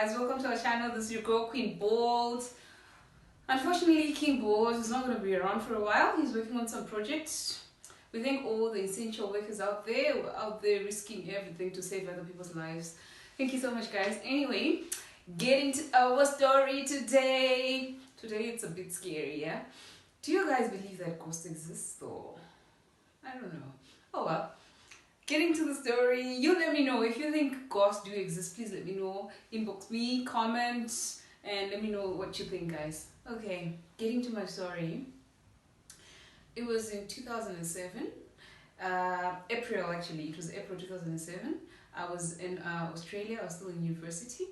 guys, welcome to our channel. This is your girl Queen Bolds. Unfortunately, King Bolds is not going to be around for a while. He's working on some projects. We thank all the essential workers out there risking everything to save other people's lives. Thank you so much, guys. Anyway, getting to our story today. Today it's a bit scary, yeah? Do you guys believe that ghosts exist, or I don't know. Oh well. Getting to the story, you let me know if you think ghosts do exist. Please let me know. Inbox me, comment, and let me know what you think, guys. Okay, getting to my story. It was in 2007, April actually. It was April 2007. I was in Australia. I was still in university,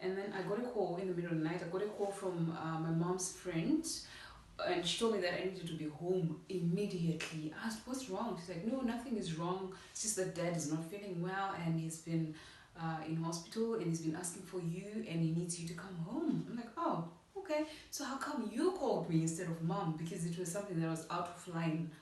and then I got a call in the middle of the night. I got a call from my mom's friend. And she told me that I needed to be home immediately. I asked, what's wrong? She's like, no, nothing is wrong. It's just that dad is not feeling well and he's been in hospital and he's been asking for you and he needs you to come home. I'm like, oh, okay. So how come you called me instead of mom? Because it was something that was out of line.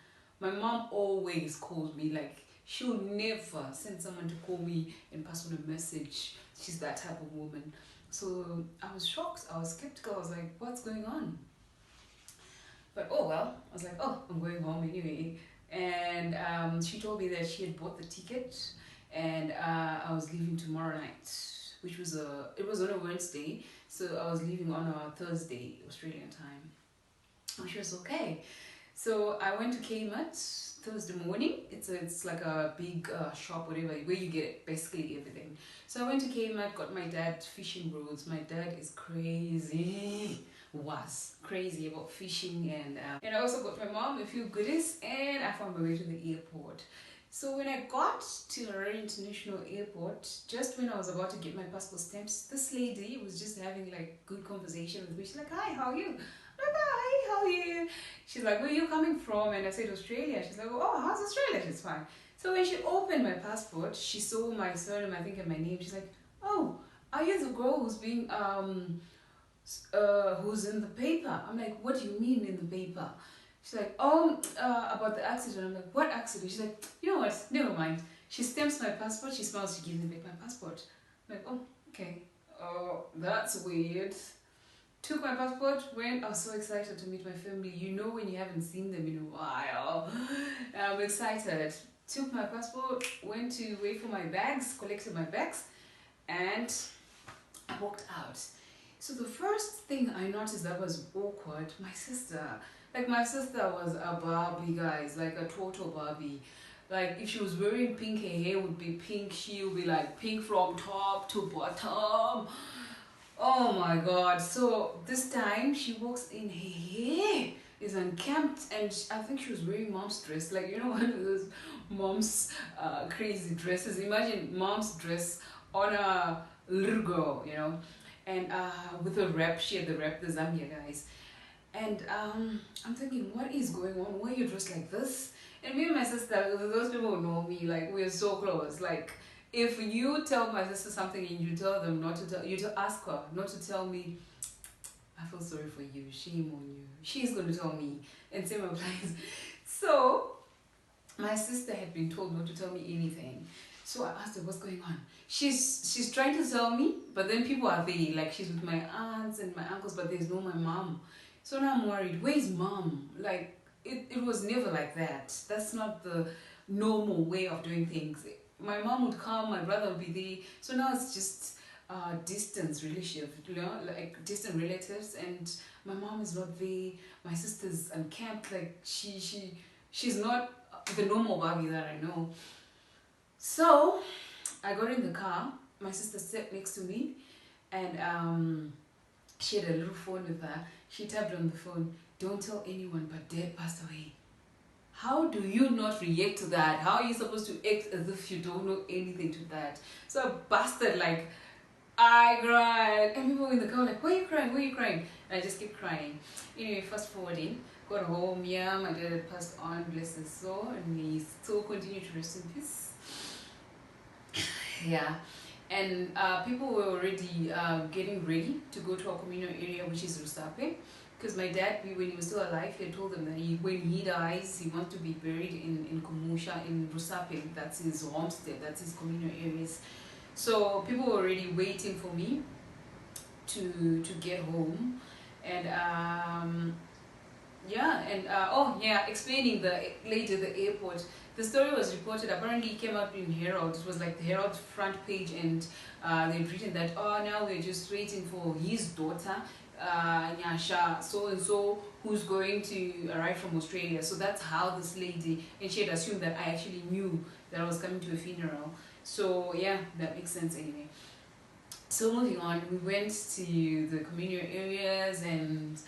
My mom always calls me, like, she'll never send someone to call me and pass on a message. She's that type of woman. So I was shocked. I was skeptical. I was like, what's going on? But oh well, I was like, oh, I'm going home anyway. And she told me that she had bought the ticket and I was leaving tomorrow night, which was it was on a Wednesday, so I was leaving on a Thursday, Australian time, which was okay. So I went to Kmart Thursday morning. It's like a big shop, whatever, where you get basically everything. So I went to Kmart, got my dad fishing rods. My dad is crazy. Was crazy about fishing, and I also got my mom a few goodies, and I found my way to the airport. So when I got to Harare International Airport, just when I was about to get my passport stamps, this lady was just having like good conversation with me. She's like, hi, how are you? I'm like, hi, how are you? She's like, where are you coming from? And I said, Australia. She's like, oh, how's Australia? She's fine. So when she opened my passport, she saw my surname, I think, and my name. She's like, oh, are you the girl who's being who's in the paper? I'm like, what do you mean in the paper? She's like, oh, about the accident. I'm like, what accident? She's like, you know what, never mind. She stamps my passport, she smiles, she gives me back my passport. I'm like, oh, okay. Oh, that's weird. Took my passport, went. I was so excited to meet my family. You know when you haven't seen them in a while. I'm excited. Took my passport, went to wait for my bags, collected my bags, and I walked out. So the first thing I noticed that was awkward, my sister was a Barbie, guys, like a total Barbie. Like if she was wearing pink, her hair would be pink, she'll be like pink from top to bottom. Oh my god. So this time she walks in, her hair is unkempt, and I think she was wearing mom's dress, like, you know, one of those mom's crazy dresses. Imagine mom's dress on a little girl, you know. And with a wrap, she had the wrap, the Zambia, guys. And I'm thinking, what is going on? Why are you dressed like this? And me and my sister, those people know me, like, we're so close. Like, if you tell my sister something and you tell them not to tell, you to ask her not to tell me, I feel sorry for you, shame on you. She's going to tell me, and same applies. So, my sister had been told not to tell me anything. So I asked her, what's going on? She's trying to tell me, but then people are there, like she's with my aunts and my uncles, but there's no my mom. So now I'm worried, where's mom? Like, it was never like that. That's not the normal way of doing things. My mom would come, my brother would be there. So now it's just distance relationship, you know, like distant relatives, and my mom is not there. My sister's uncamped, like she's not the normal Barbie that I know. So I got in the car, my sister sat next to me, and she had a little phone with her. She tapped on the phone, don't tell anyone, but dad passed away. How do you not react to that? How are you supposed to act as if you don't know anything to that? So I busted, like, I cried, and people in the car were like, why are you crying, why are you crying? And I just kept crying. Anyway, fast forwarding, got home, yeah, my dad had passed on, bless his soul, and he still continued to rest in peace. Yeah, and people were already getting ready to go to our communal area, which is Rusape, because my dad, when he was still alive, he had told them that when he dies, he wants to be buried in Kumusha, in Rusape. That's his homestead, that's his communal areas. So people were already waiting for me to get home, and yeah, and oh yeah, explaining the lady at the airport. The story was reported. Apparently, it came out in Herald. It was like the Herald front page, and they'd written that, oh, now we're just waiting for his daughter, Nyasha, so and so, who's going to arrive from Australia. So that's how this lady, and she had assumed that I actually knew that I was coming to a funeral. So yeah, that makes sense anyway. So moving on, we went to the communal areas, and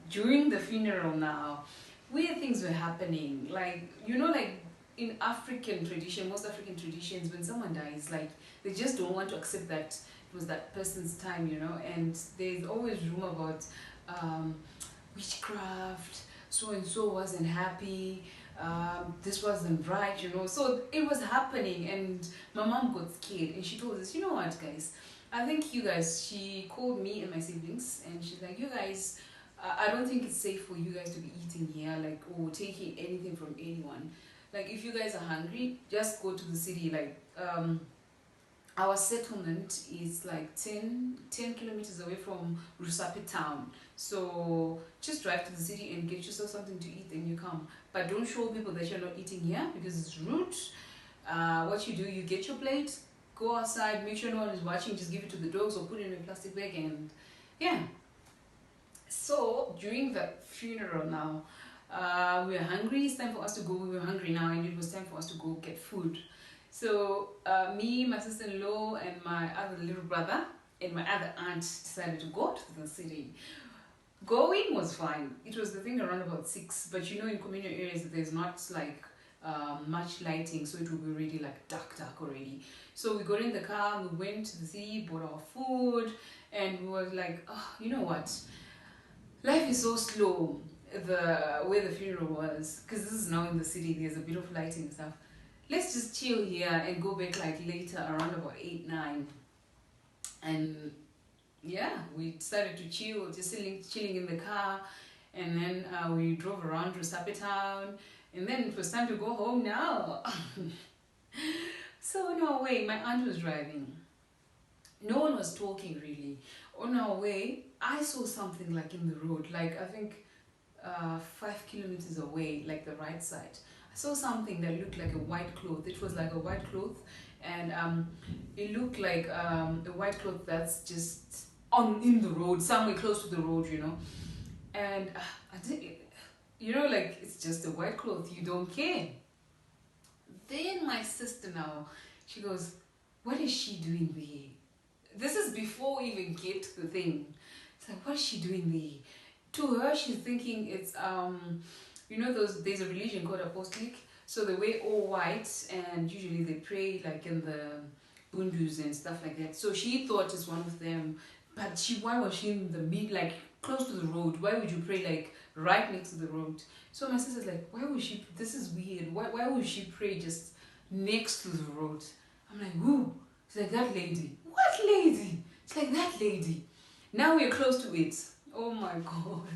during the funeral now, weird things were happening. Like, like in African tradition, most African traditions, when someone dies, like they just don't want to accept that it was that person's time, and there's always rumor about witchcraft, so and so wasn't happy, this wasn't right, So it was happening, and my mom got scared, and she told us, you know what, guys? I think you guys. She called me and my siblings, and she's like, you guys. I don't think it's safe for you guys to be eating here, like, or taking anything from anyone. Like, if you guys are hungry, just go to the city. Like, our settlement is like 10 kilometers away from Rusape town. So just drive to the city and get yourself something to eat, and you come. But don't show people that you're not eating here, because it's rude. What you do, you get your plate, go outside, make sure no one is watching, just give it to the dogs or put it in a plastic bag, and yeah. So during the funeral now, we were hungry. It's time for us to go. We were hungry now, and it was time for us to go get food. So me, my sister-in-law, and my other little brother and my other aunt decided to go to the city. Going was fine. It was the thing around about 6, but in communal areas there's not like much lighting, so it will be really like dark already. So we got in the car, we went to the city, bought our food, and we were like, oh, you know what? Life is so slow. Where the funeral was, because this is now in the city, there's a bit of lighting and stuff. Let's just chill here and go back like later around about 8-9. And yeah, we decided to chill, just chilling in the car, and then we drove around to Rusape town, and then it was time to go home now. So on our way, my aunt was driving. No one was talking really. On our way, I saw something like in the road, like I think 5 kilometers away, like the right side. I saw something that looked like a white cloth. It was like a white cloth, and it looked like a white cloth that's just in the road, somewhere close to the road, And I did, like it's just a white cloth. You don't care. Then my sister now, she goes, "What is she doing there?" This is before we even get to the thing. It's like, what is she doing there? To her, she's thinking it's there's a religion called apostolic, so they wear all white, and usually they pray like in the bundus and stuff like that. So she thought it's one of them, but why was she in the mid, like close to the road? Why would you pray like right next to the road? So my sister's like, why would she? This is weird. Why would she pray just next to the road? I'm like, who? It's like, that lady. What lady? It's like, that lady. Now we're close to it. Oh my god.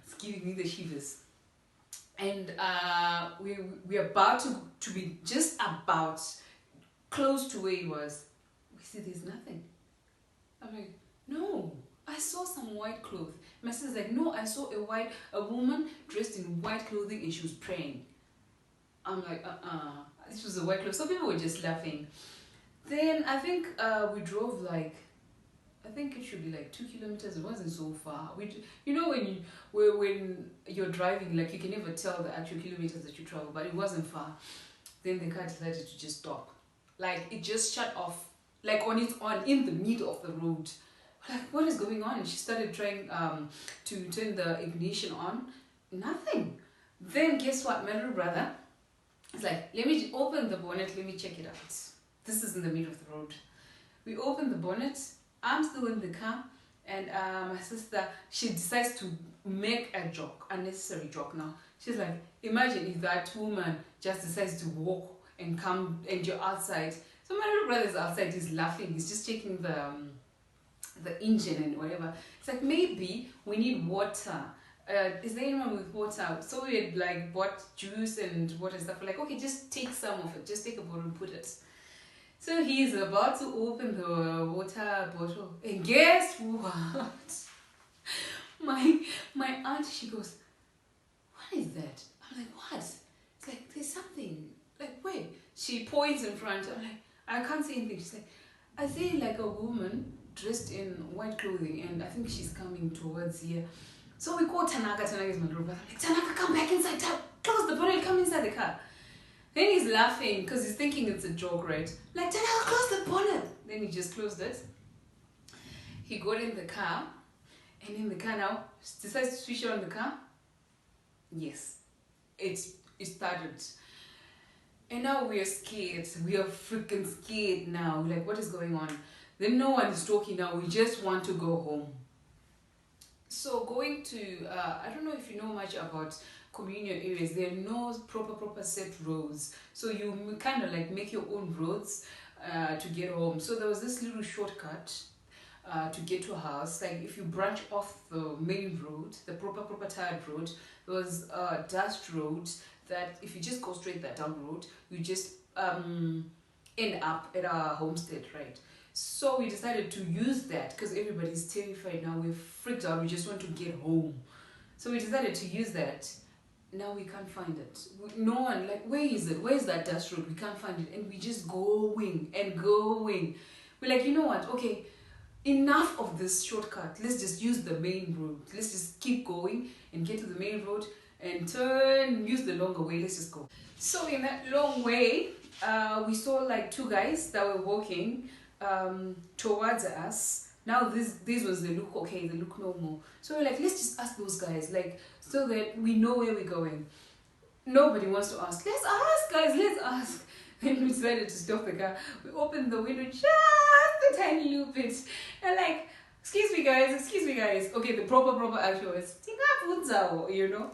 It's giving me the shivers. And we're about to be just about close to where it was. We see there's nothing. I'm like, no, I saw some white clothes. My sister's like, no, I saw a woman dressed in white clothing, and she was praying. I'm like, this was a white clothes. So people were just laughing. Then I think we drove like, I think it should be like 2 kilometers. It wasn't so far. When you're driving, like you can never tell the actual kilometers that you travel, but it wasn't far. Then the car decided to just stop. Like it just shut off, like on its own in the middle of the road. Like, what is going on? And she started trying to turn the ignition on. Nothing. Then guess what? My little brother is like, let me open the bonnet. Let me check it out. This is in the middle of the road. We open the bonnet. I'm still in the car, and my sister, she decides to make a joke, unnecessary joke now. She's like, imagine if that woman just decides to walk and come and you're outside. So my little brother's outside, he's laughing, he's just checking the engine and whatever. It's like, maybe we need water. Is there anyone with water? So we had like bought juice and water and stuff. We're like, okay, just take some of it, just take a bottle and put it. So he's about to open the water bottle, and guess what? My aunt, she goes, "What is that?" I'm like, "What?" It's like, "There's something." Like, wait. She points in front. I'm like, I can't see anything. She's like, "I see like a woman dressed in white clothing, and I think she's coming towards here." So we call Tanaka. Tanaka is my little brother. I'm like, "Tanaka, come back inside. Close the bottle. Come inside the car." Then he's laughing because he's thinking it's a joke, right? Like, "Tanaka, close the bonnet." Then he just closed it. He got in the car, and in the car now, decides to switch on the car. Yes, it started. And now we are scared. We are freaking scared now. Like, what is going on? Then no one is talking now. We just want to go home. So going to, I don't know if you know much about communal areas. There are no proper set roads. So you kind of like make your own roads to get home. So there was this little shortcut to get to a house. Like if you branch off the main road, the proper tarred road, there was a dust road that if you just go straight that down road, you just end up at our homestead, right? So we decided to use that because everybody's terrified now. We're freaked out. We just want to get home. So we decided to use that. Now we can't find it. No one, like, where is it? Where's that dust road? We can't find it. And we just going and going. We're like, you know what? Okay, enough of this shortcut. Let's just use the main road. Let's just keep going and get to the main road and turn, use the longer way. Let's just go. So in that long way, we saw like two guys that were walking towards us. Now these ones, they look okay, they look normal. So we're like, let's just ask those guys, like, so that we know where we're going. Nobody wants to ask. Let's ask, guys, let's ask. Then we decided to stop the car. We opened the window just a tiny little bit. And like, excuse me guys. Okay, the proper action was, you know.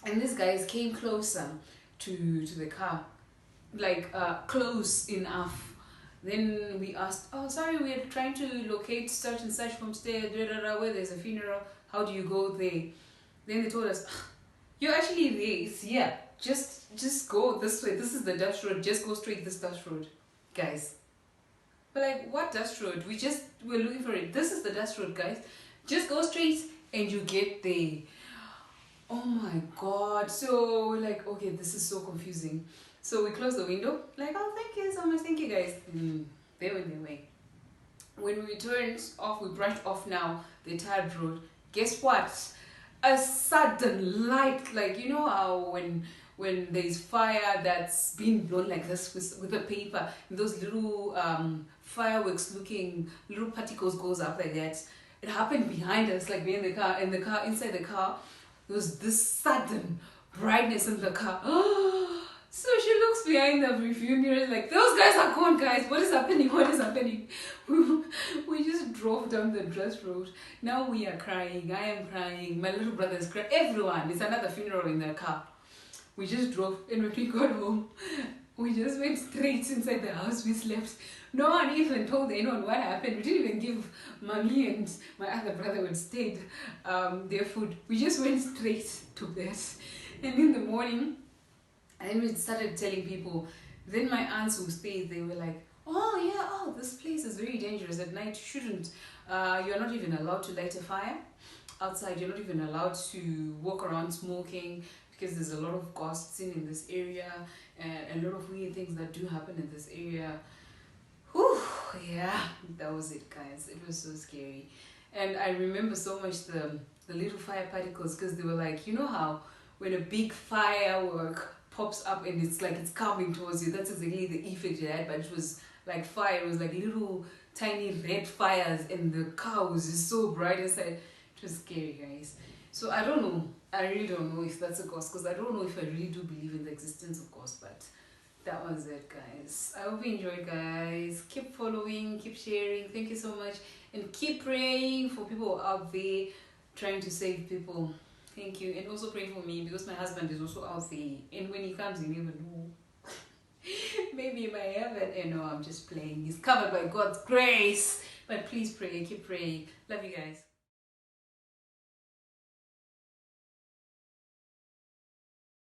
And these guys came closer to the car. Like close enough. Then we asked, "Oh, sorry, we're trying to locate such and such homestead, where there's a funeral. How do you go there?" Then they told us, "You're actually there. It's here. Just go this way. This is the dust road. Just go straight this dust road, guys." But like, what dust road? We're looking for it. This is the dust road, guys. Just go straight and you get there. Oh my god. So we're like, okay, this is so confusing. So we closed the window, like, "Oh, thank you so much, thank you guys." They went their way. When we turned off, we branched off now the tarred road. Guess what? A sudden light, like, you know how when there's fire that's been blown like this with a paper, and those little fireworks looking little particles goes up like that. It happened behind us, like we're in the car, inside the car, there was this sudden brightness in the car. So she looks behind the review mirror like, "Those guys are gone, guys. What is happening? What is happening?" We just drove down the dress road. Now we are crying. I am crying. My little brother is crying. Everyone. It's another funeral in the car. We just drove, and when we got home, we just went straight inside the house. We slept. No one even told anyone what happened. We didn't even give mommy and my other brother who stayed their food. We just went straight to bed. And in the morning, and we started telling people. Then my aunts who stayed, they were like, "Oh yeah, this place is very dangerous at night. You shouldn't. You're not even allowed to light a fire outside. You're not even allowed to walk around smoking because there's a lot of ghosts in this area and a lot of weird things that do happen in this area." Whew, yeah, that was it, guys. It was so scary. And I remember so much the little fire particles, because they were like, you know how when a big firework pops up and it's like it's coming towards you, that's exactly the effect it had. But it was like fire, it was like little tiny red fires, and the car was just so bright inside. It was scary, guys. So I don't know, I really don't know if that's a ghost, because I don't know if I really do believe in the existence of ghosts. But that was it, guys. I hope you enjoyed, guys. Keep following, keep sharing. Thank you so much, and keep praying for people out there trying to save people. Thank you. And also pray for me, because my husband is also out there, and when he comes, you never know. Maybe in my heaven. And no, I'm just playing. He's covered by God's grace. But please pray, keep praying. Love you guys.